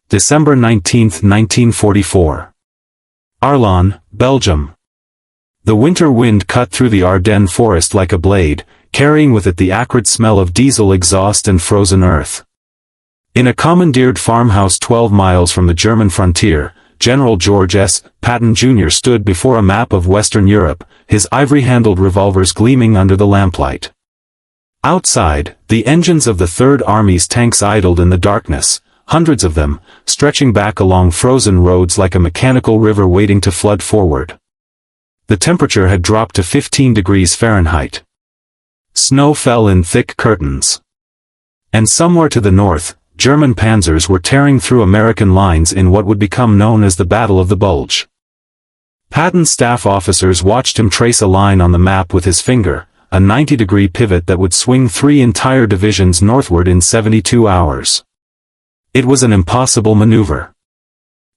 December 19, 1944. Arlon, Belgium. The winter wind cut through the Ardennes forest like a blade, carrying with it the acrid smell of diesel exhaust and frozen earth. In a commandeered farmhouse 12 miles from the German frontier, General George S. Patton Jr. stood before a map of Western Europe, his ivory-handled revolvers gleaming under the lamplight. Outside, the engines of the Third Army's tanks idled in the darkness, hundreds of them, stretching back along frozen roads like a mechanical river waiting to flood forward. The temperature had dropped to 15 degrees Fahrenheit. Snow fell in thick curtains. And somewhere to the north, German panzers were tearing through American lines in what would become known as the Battle of the Bulge. Patton's staff officers watched him trace a line on the map with his finger, a 90-degree pivot that would swing 3 entire divisions northward in 72 hours. It was an impossible maneuver.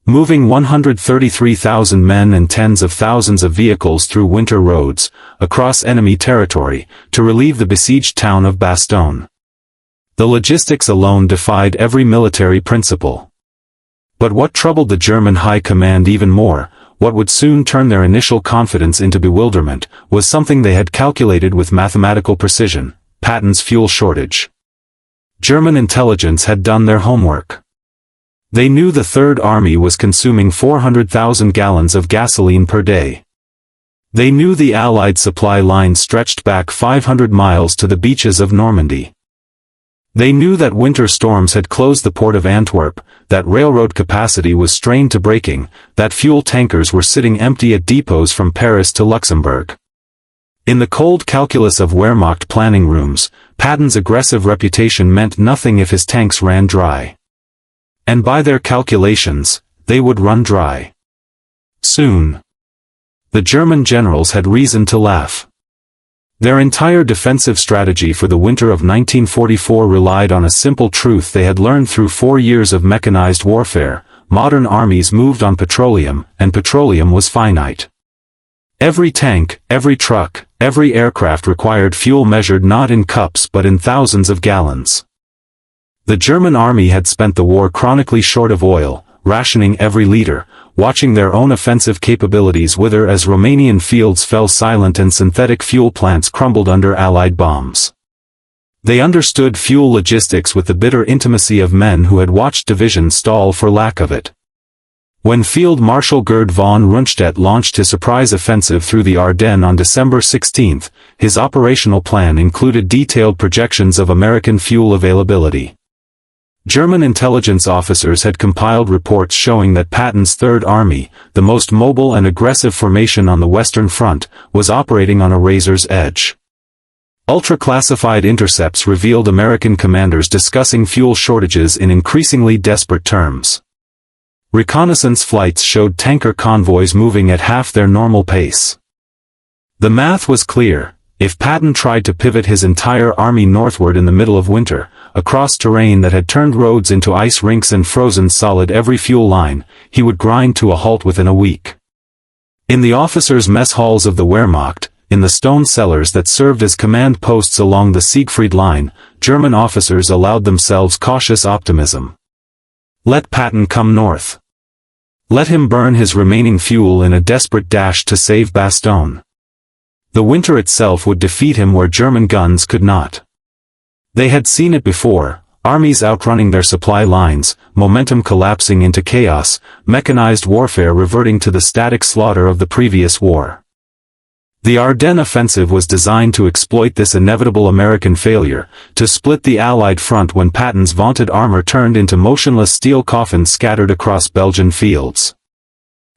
Moving 133,000 men and tens of thousands of vehicles through winter roads, across enemy territory, to relieve the besieged town of Bastogne. The logistics alone defied every military principle. But what troubled the German high command even more, what would soon turn their initial confidence into bewilderment, was something they had calculated with mathematical precision: Patton's fuel shortage. German intelligence had done their homework. They knew the Third Army was consuming 400,000 gallons of gasoline per day. They knew the Allied supply line stretched back 500 miles to the beaches of Normandy. They knew that winter storms had closed the port of Antwerp, that railroad capacity was strained to breaking, that fuel tankers were sitting empty at depots from Paris to Luxembourg. In the cold calculus of Wehrmacht planning rooms, Patton's aggressive reputation meant nothing if his tanks ran dry. And by their calculations, they would run dry. Soon. The German generals had reason to laugh. Their entire defensive strategy for the winter of 1944 relied on a simple truth they had learned through 4 years of mechanized warfare: modern armies moved on petroleum, and petroleum was finite. Every tank, every truck, every aircraft required fuel measured not in cups but in thousands of gallons. The German army had spent the war chronically short of oil, rationing every liter, watching their own offensive capabilities wither as Romanian fields fell silent and synthetic fuel plants crumbled under Allied bombs. They understood fuel logistics with the bitter intimacy of men who had watched divisions stall for lack of it. When Field Marshal Gerd von Rundstedt launched his surprise offensive through the Ardennes on December 16, his operational plan included detailed projections of American fuel availability. German intelligence officers had compiled reports showing that Patton's Third Army, the most mobile and aggressive formation on the Western Front, was operating on a razor's edge. Ultra-classified intercepts revealed American commanders discussing fuel shortages in increasingly desperate terms. Reconnaissance flights showed tanker convoys moving at half their normal pace. The math was clear: if Patton tried to pivot his entire army northward in the middle of winter, across terrain that had turned roads into ice rinks and frozen solid every fuel line, he would grind to a halt within a week. In the officers' mess halls of the Wehrmacht, in the stone cellars that served as command posts along the Siegfried Line, German officers allowed themselves cautious optimism. Let Patton come north. Let him burn his remaining fuel in a desperate dash to save Bastogne. The winter itself would defeat him where German guns could not. They had seen it before: armies outrunning their supply lines, momentum collapsing into chaos, mechanized warfare reverting to the static slaughter of the previous war. The Ardennes offensive was designed to exploit this inevitable American failure, to split the Allied front when Patton's vaunted armor turned into motionless steel coffins scattered across Belgian fields.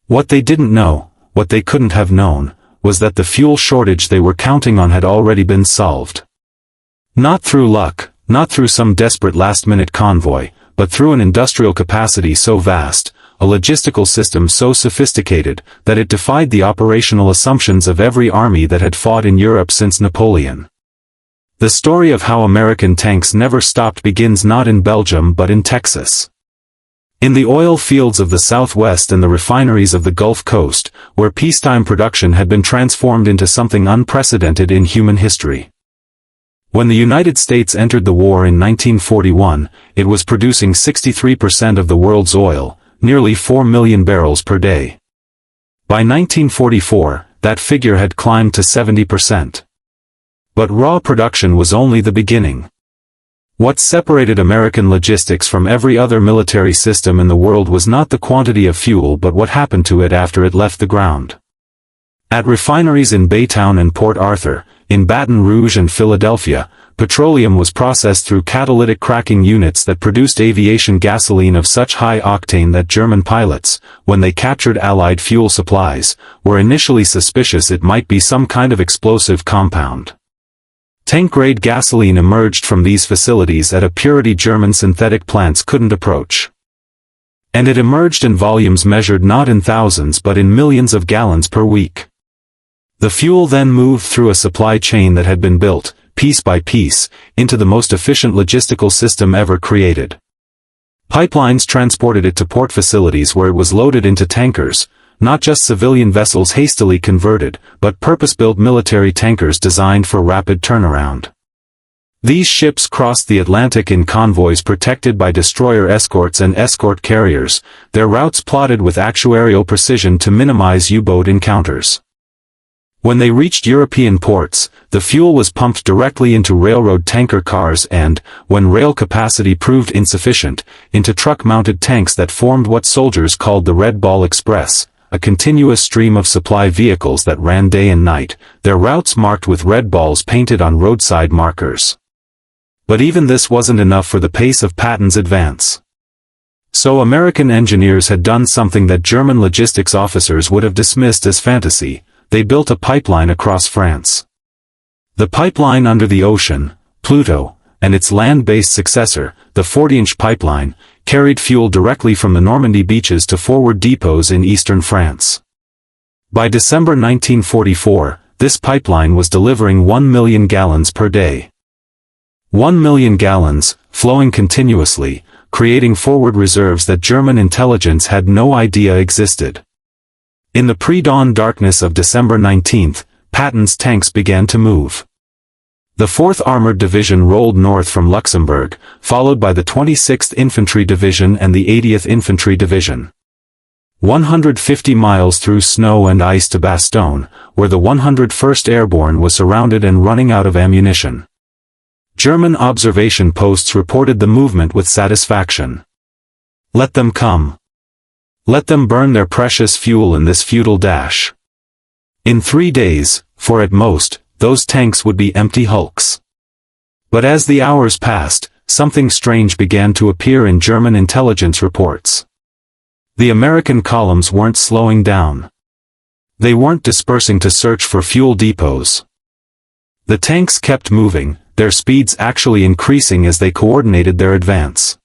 What they didn't know, what they couldn't have known, was that the fuel shortage they were counting on had already been solved. Not through luck, not through some desperate last-minute convoy, but through an industrial capacity so vast, a logistical system so sophisticated, that it defied the operational assumptions of every army that had fought in Europe since Napoleon. The story of how American tanks never stopped begins not in Belgium but in Texas. In the oil fields of the Southwest and the refineries of the Gulf Coast, where peacetime production had been transformed into something unprecedented in human history. When the United States entered the war in 1941, it was producing 63% of the world's oil, nearly 4 million barrels per day. By 1944, that figure had climbed to 70%. But raw production was only the beginning. What separated American logistics from every other military system in the world was not the quantity of fuel but what happened to it after it left the ground. At refineries in Baytown and Port Arthur, in Baton Rouge and Philadelphia, petroleum was processed through catalytic cracking units that produced aviation gasoline of such high octane that German pilots, when they captured Allied fuel supplies, were initially suspicious it might be some kind of explosive compound. Tank-grade gasoline emerged from these facilities at a purity German synthetic plants couldn't approach. And it emerged in volumes measured not in thousands but in millions of gallons per week. The fuel then moved through a supply chain that had been built, piece by piece, into the most efficient logistical system ever created. Pipelines transported it to port facilities where it was loaded into tankers, not just civilian vessels hastily converted, but purpose-built military tankers designed for rapid turnaround. These ships crossed the Atlantic in convoys protected by destroyer escorts and escort carriers, their routes plotted with actuarial precision to minimize U-boat encounters. When they reached European ports, the fuel was pumped directly into railroad tanker cars and, when rail capacity proved insufficient, into truck-mounted tanks that formed what soldiers called the Red Ball Express, a continuous stream of supply vehicles that ran day and night, their routes marked with red balls painted on roadside markers. But even this wasn't enough for the pace of Patton's advance. So American engineers had done something that German logistics officers would have dismissed as fantasy. They built a pipeline across France. The pipeline under the ocean, Pluto, and its land-based successor, the 40-inch pipeline, carried fuel directly from the Normandy beaches to forward depots in eastern France. By December 1944, this pipeline was delivering 1 million gallons per day. 1 million gallons, flowing continuously, creating forward reserves that German intelligence had no idea existed. In the pre-dawn darkness of December 19, Patton's tanks began to move. The 4th Armored Division rolled north from Luxembourg, followed by the 26th Infantry Division and the 80th Infantry Division. 150 miles through snow and ice to Bastogne, where the 101st Airborne was surrounded and running out of ammunition. German observation posts reported the movement with satisfaction. Let them come. Let them burn their precious fuel in this futile dash. In 3 days, for at most, those tanks would be empty hulks. But as the hours passed, something strange began to appear in German intelligence reports. The American columns weren't slowing down. They weren't dispersing to search for fuel depots. The tanks kept moving, their speeds actually increasing as they coordinated their advance.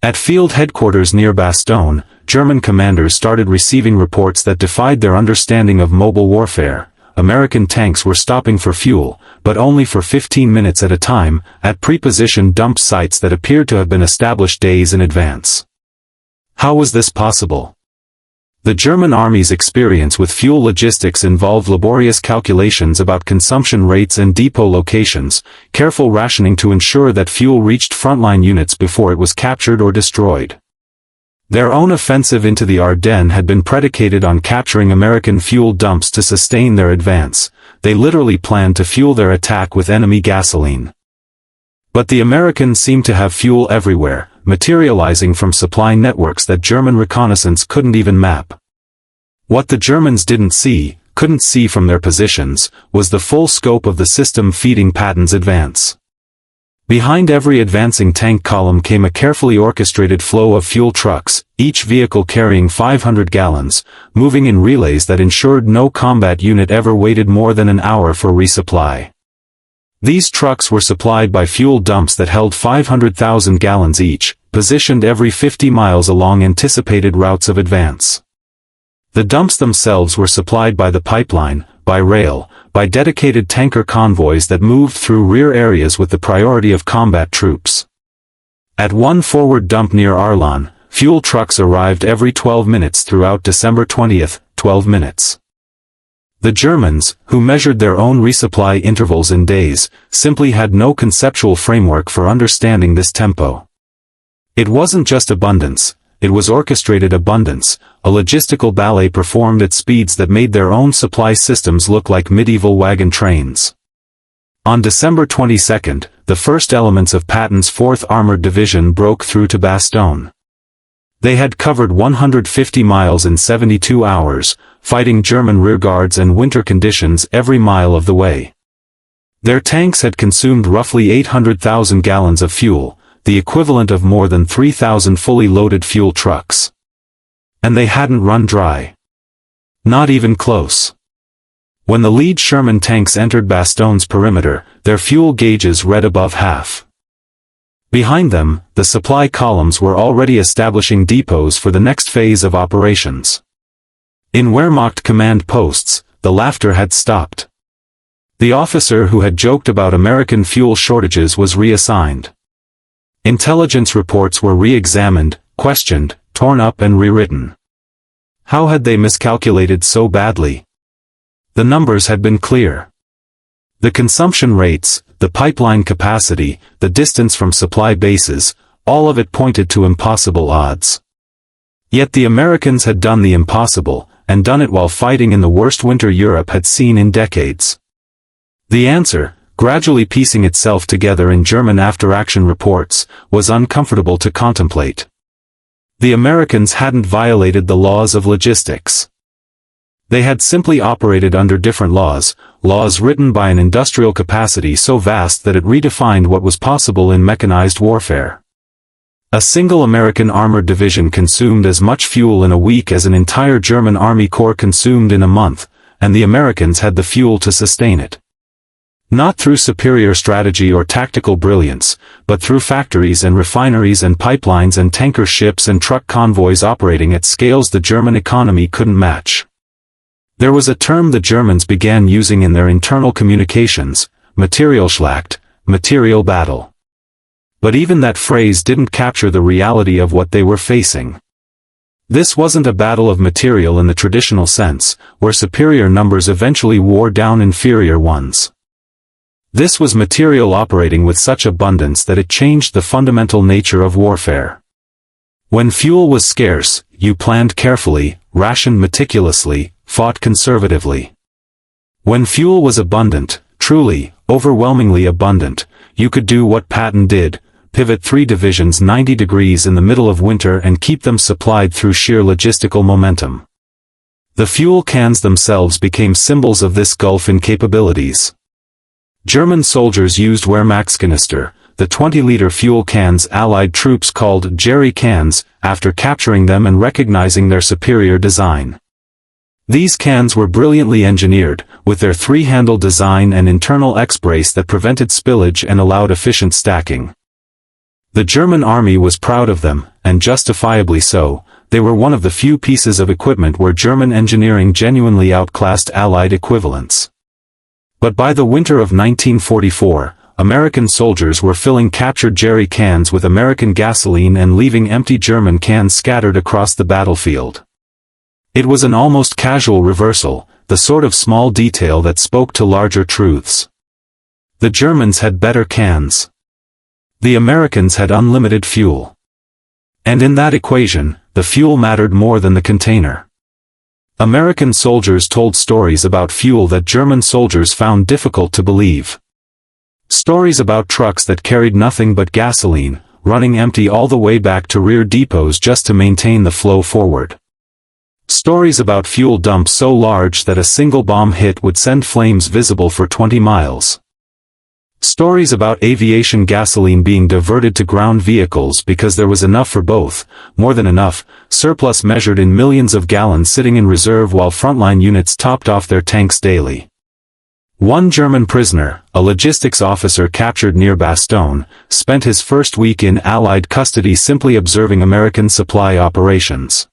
At field headquarters near Bastogne, German commanders started receiving reports that defied their understanding of mobile warfare. American tanks were stopping for fuel, but only for 15 minutes at a time, at pre-positioned dump sites that appeared to have been established days in advance. How was this possible? The German army's experience with fuel logistics involved laborious calculations about consumption rates and depot locations, careful rationing to ensure that fuel reached frontline units before it was captured or destroyed. Their own offensive into the Ardennes had been predicated on capturing American fuel dumps to sustain their advance. They literally planned to fuel their attack with enemy gasoline. But the Americans seemed to have fuel everywhere, materializing from supply networks that German reconnaissance couldn't even map. What the Germans couldn't see from their positions, was the full scope of the system feeding Patton's advance. Behind every advancing tank column came a carefully orchestrated flow of fuel trucks, each vehicle carrying 500 gallons, moving in relays that ensured no combat unit ever waited more than an hour for resupply. These trucks were supplied by fuel dumps that held 500,000 gallons each, positioned every 50 miles along anticipated routes of advance. The dumps themselves were supplied by the pipeline, by rail, by dedicated tanker convoys that moved through rear areas with the priority of combat troops. At one forward dump near Arlon, fuel trucks arrived every 12 minutes throughout December 20, 12 minutes. The Germans, who measured their own resupply intervals in days, simply had no conceptual framework for understanding this tempo. It wasn't just abundance, it was orchestrated abundance, a logistical ballet performed at speeds that made their own supply systems look like medieval wagon trains. On December 22, the first elements of Patton's 4th Armored Division broke through to Bastogne. They had covered 150 miles in 72 hours, fighting German rearguards and winter conditions every mile of the way. Their tanks had consumed roughly 800,000 gallons of fuel, the equivalent of more than 3,000 fully loaded fuel trucks. And they hadn't run dry. Not even close. When the lead Sherman tanks entered Bastogne's perimeter, their fuel gauges read above half. Behind them, the supply columns were already establishing depots for the next phase of operations. In Wehrmacht command posts, the laughter had stopped. The officer who had joked about American fuel shortages was reassigned. Intelligence reports were re-examined, questioned, torn up and rewritten. How had they miscalculated so badly? The numbers had been clear. The consumption rates, the pipeline capacity, the distance from supply bases, all of it pointed to impossible odds. Yet the Americans had done the impossible, and done it while fighting in the worst winter Europe had seen in decades. The answer, gradually piecing itself together in German after-action reports, was uncomfortable to contemplate. The Americans hadn't violated the laws of logistics. They had simply operated under different laws, laws written by an industrial capacity so vast that it redefined what was possible in mechanized warfare. A single American armored division consumed as much fuel in a week as an entire German army corps consumed in a month, and the Americans had the fuel to sustain it. Not through superior strategy or tactical brilliance, but through factories and refineries and pipelines and tanker ships and truck convoys operating at scales the German economy couldn't match. There was a term the Germans began using in their internal communications, Materialschlacht, material battle. But even that phrase didn't capture the reality of what they were facing. This wasn't a battle of material in the traditional sense, where superior numbers eventually wore down inferior ones. This was material operating with such abundance that it changed the fundamental nature of warfare. When fuel was scarce, you planned carefully, rationed meticulously, fought conservatively. When fuel was abundant, truly, overwhelmingly abundant, you could do what Patton did, pivot 3 divisions 90 degrees in the middle of winter and keep them supplied through sheer logistical momentum. The fuel cans themselves became symbols of this gulf in capabilities. German soldiers used Wehrmacht's canister, the 20-liter fuel cans Allied troops called jerry cans, after capturing them and recognizing their superior design. These cans were brilliantly engineered, with their 3-handle design and internal X-brace that prevented spillage and allowed efficient stacking. The German army was proud of them, and justifiably so. They were one of the few pieces of equipment where German engineering genuinely outclassed Allied equivalents. But by the winter of 1944, American soldiers were filling captured jerry cans with American gasoline and leaving empty German cans scattered across the battlefield. It was an almost casual reversal, the sort of small detail that spoke to larger truths. The Germans had better cans. The Americans had unlimited fuel. And in that equation, the fuel mattered more than the container. American soldiers told stories about fuel that German soldiers found difficult to believe. Stories about trucks that carried nothing but gasoline, running empty all the way back to rear depots just to maintain the flow forward. Stories about fuel dumps so large that a single bomb hit would send flames visible for 20 miles. Stories about aviation gasoline being diverted to ground vehicles because there was enough for both, more than enough, surplus measured in millions of gallons sitting in reserve while frontline units topped off their tanks daily. One German prisoner, a logistics officer captured near Bastogne, spent his first week in Allied custody simply observing American supply operations.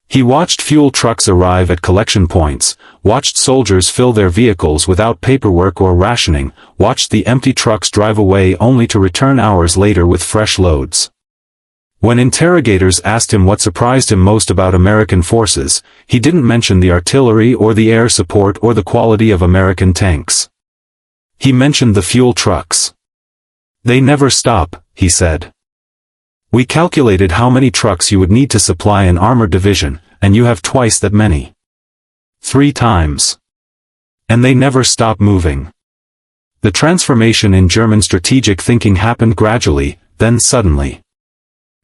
He watched fuel trucks arrive at collection points, watched soldiers fill their vehicles without paperwork or rationing, watched the empty trucks drive away only to return hours later with fresh loads. When interrogators asked him what surprised him most about American forces, he didn't mention the artillery or the air support or the quality of American tanks. He mentioned the fuel trucks. "They never stop," he said. "We calculated how many trucks you would need to supply an armored division, and you have twice that many. 3 times. And they never stop moving." The transformation in German strategic thinking happened gradually, then suddenly.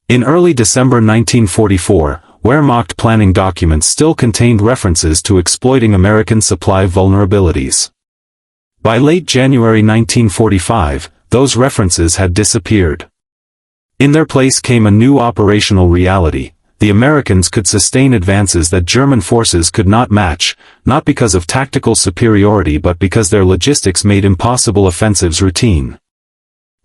In early December 1944, Wehrmacht planning documents still contained references to exploiting American supply vulnerabilities. By late January 1945, those references had disappeared. In their place came a new operational reality. The Americans could sustain advances that German forces could not match, not because of tactical superiority but because their logistics made impossible offensives routine.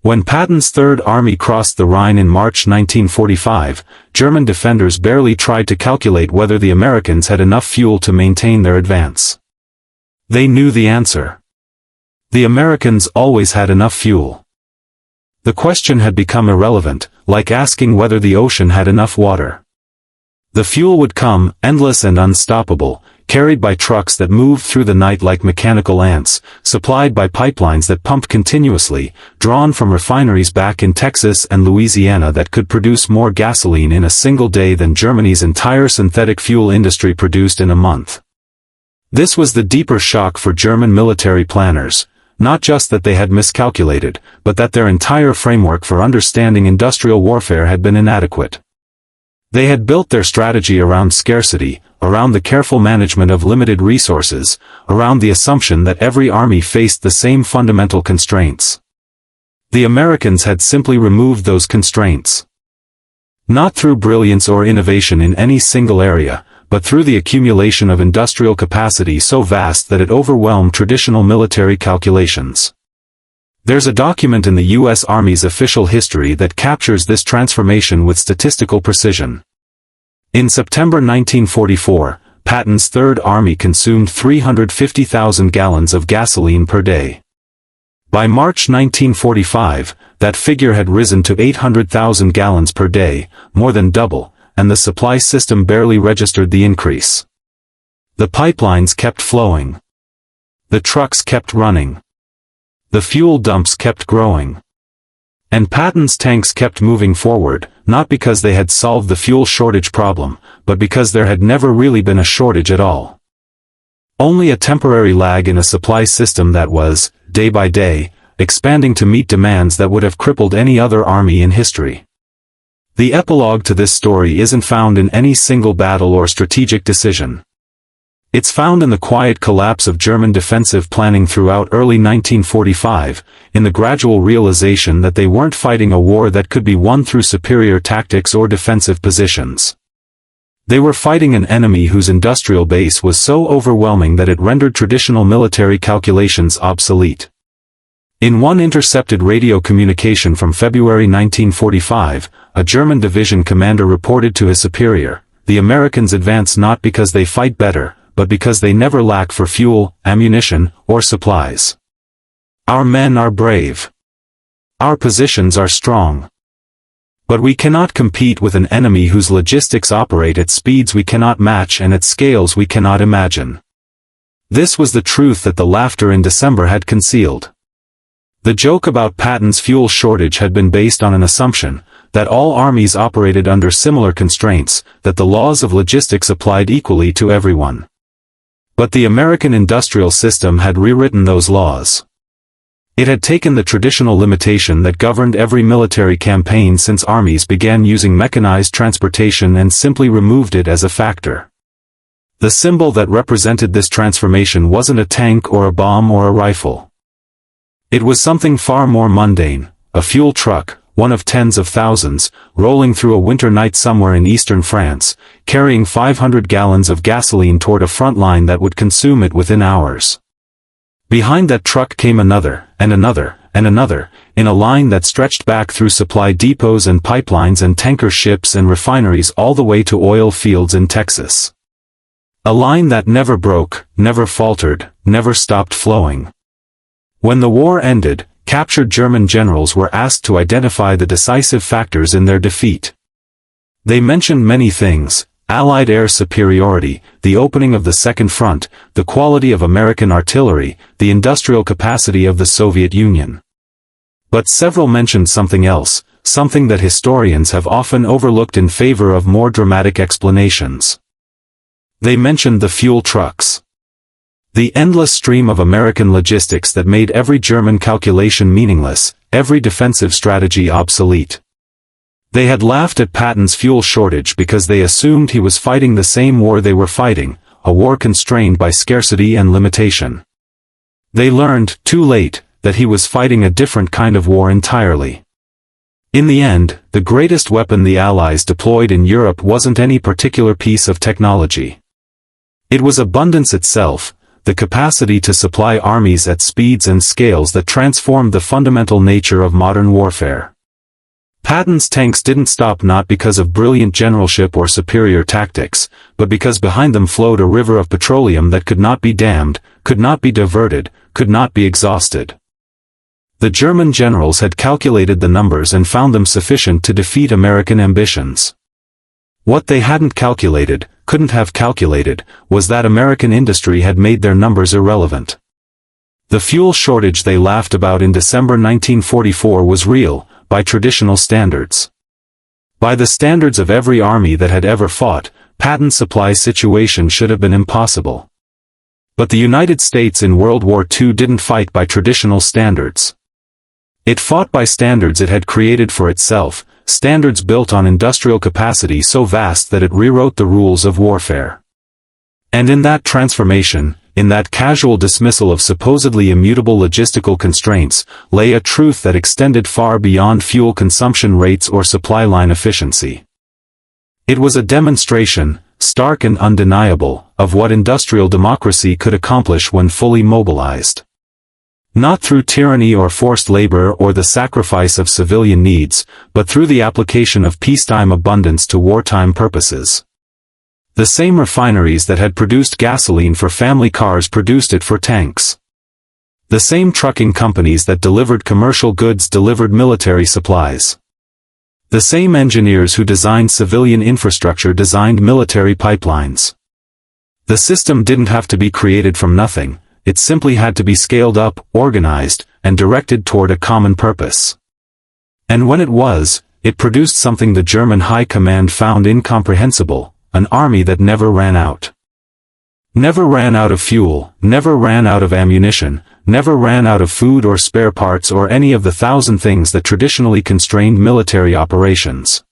When Patton's Third Army crossed the Rhine in March 1945, German defenders barely tried to calculate whether the Americans had enough fuel to maintain their advance. They knew the answer. The Americans always had enough fuel. The question had become irrelevant, like asking whether the ocean had enough water. The fuel would come, endless and unstoppable, carried by trucks that moved through the night like mechanical ants, supplied by pipelines that pumped continuously, drawn from refineries back in Texas and Louisiana that could produce more gasoline in a single day than Germany's entire synthetic fuel industry produced in a month. This was the deeper shock for German military planners, not just that they had miscalculated, but that their entire framework for understanding industrial warfare had been inadequate. They had built their strategy around scarcity, around the careful management of limited resources, around the assumption that every army faced the same fundamental constraints. The Americans had simply removed those constraints. Not through brilliance or innovation in any single area, but through the accumulation of industrial capacity so vast that it overwhelmed traditional military calculations. There's a document in the U.S. Army's official history that captures this transformation with statistical precision. In September 1944, Patton's Third Army consumed 350,000 gallons of gasoline per day. By March 1945, that figure had risen to 800,000 gallons per day, more than double, and the supply system barely registered the increase. The pipelines kept flowing. The trucks kept running. The fuel dumps kept growing. And Patton's tanks kept moving forward, not because they had solved the fuel shortage problem, but because there had never really been a shortage at all. Only a temporary lag in a supply system that was, day by day, expanding to meet demands that would have crippled any other army in history. The epilogue to this story isn't found in any single battle or strategic decision. It's found in the quiet collapse of German defensive planning throughout early 1945, in the gradual realization that they weren't fighting a war that could be won through superior tactics or defensive positions. They were fighting an enemy whose industrial base was so overwhelming that it rendered traditional military calculations obsolete. In one intercepted radio communication from February 1945, a German division commander reported to his superior, "The Americans advance not because they fight better, but because they never lack for fuel, ammunition, or supplies. Our men are brave. Our positions are strong. But we cannot compete with an enemy whose logistics operate at speeds we cannot match and at scales we cannot imagine." This was the truth that the laughter in December had concealed. The joke about Patton's fuel shortage had been based on an assumption, that all armies operated under similar constraints, that the laws of logistics applied equally to everyone. But the American industrial system had rewritten those laws. It had taken the traditional limitation that governed every military campaign since armies began using mechanized transportation and simply removed it as a factor. The symbol that represented this transformation wasn't a tank or a bomb or a rifle. It was something far more mundane, a fuel truck, one of tens of thousands, rolling through a winter night somewhere in eastern France, carrying 500 gallons of gasoline toward a front line that would consume it within hours. Behind that truck came another, and another, and another, in a line that stretched back through supply depots and pipelines and tanker ships and refineries all the way to oil fields in Texas. A line that never broke, never faltered, never stopped flowing. When the war ended, captured German generals were asked to identify the decisive factors in their defeat. They mentioned many things: Allied air superiority, the opening of the Second Front, the quality of American artillery, the industrial capacity of the Soviet Union. But several mentioned something else, something that historians have often overlooked in favor of more dramatic explanations. They mentioned the fuel trucks. The endless stream of American logistics that made every German calculation meaningless, every defensive strategy obsolete. They had laughed at Patton's fuel shortage because they assumed he was fighting the same war they were fighting, a war constrained by scarcity and limitation. They learned, too late, that he was fighting a different kind of war entirely. In the end, the greatest weapon the Allies deployed in Europe wasn't any particular piece of technology. It was abundance itself, the capacity to supply armies at speeds and scales that transformed the fundamental nature of modern warfare. Patton's tanks didn't stop not because of brilliant generalship or superior tactics, but because behind them flowed a river of petroleum that could not be dammed, could not be diverted, could not be exhausted. The German generals had calculated the numbers and found them sufficient to defeat American ambitions. What they hadn't calculated, couldn't have calculated, was that American industry had made their numbers irrelevant. The fuel shortage they laughed about in December 1944 was real, by traditional standards. By the standards of every army that had ever fought, Patton's supply situation should have been impossible. But the United States in World War II didn't fight by traditional standards. It fought by standards it had created for itself, standards built on industrial capacity so vast that it rewrote the rules of warfare. And in that transformation, in that casual dismissal of supposedly immutable logistical constraints, lay a truth that extended far beyond fuel consumption rates or supply line efficiency. It was a demonstration, stark and undeniable, of what industrial democracy could accomplish when fully mobilized. Not through tyranny or forced labor or the sacrifice of civilian needs, but through the application of peacetime abundance to wartime purposes. The same refineries that had produced gasoline for family cars produced it for tanks. The same trucking companies that delivered commercial goods delivered military supplies. The same engineers who designed civilian infrastructure designed military pipelines. The system didn't have to be created from nothing. It simply had to be scaled up, organized, and directed toward a common purpose. And when it was, it produced something the German High Command found incomprehensible: an army that never ran out. Never ran out of fuel, never ran out of ammunition, never ran out of food or spare parts or any of the thousand things that traditionally constrained military operations.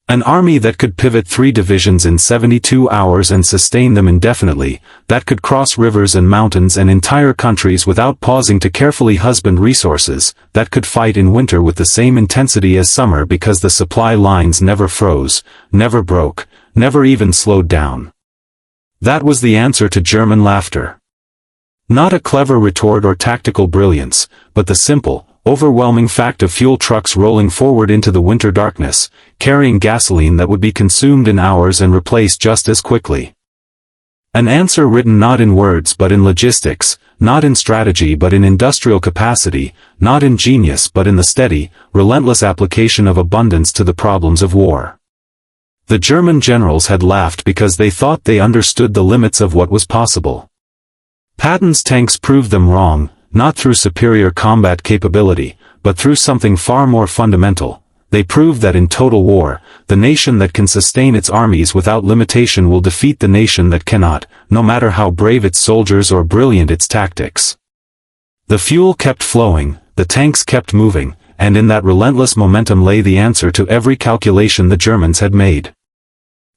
An army that could pivot 3 divisions in 72 hours and sustain them indefinitely, that could cross rivers and mountains and entire countries without pausing to carefully husband resources, that could fight in winter with the same intensity as summer because the supply lines never froze, never broke, never even slowed down. That was the answer to German laughter. Not a clever retort or tactical brilliance, but the simple, overwhelming fact of fuel trucks rolling forward into the winter darkness, carrying gasoline that would be consumed in hours and replaced just as quickly. An answer written not in words but in logistics, not in strategy but in industrial capacity, not in genius but in the steady, relentless application of abundance to the problems of war. The German generals had laughed because they thought they understood the limits of what was possible. Patton's tanks proved them wrong, not through superior combat capability, but through something far more fundamental. They proved that in total war, the nation that can sustain its armies without limitation will defeat the nation that cannot, no matter how brave its soldiers or brilliant its tactics. The fuel kept flowing, the tanks kept moving, and in that relentless momentum lay the answer to every calculation the Germans had made.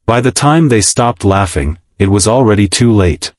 By the time they stopped laughing, it was already too late.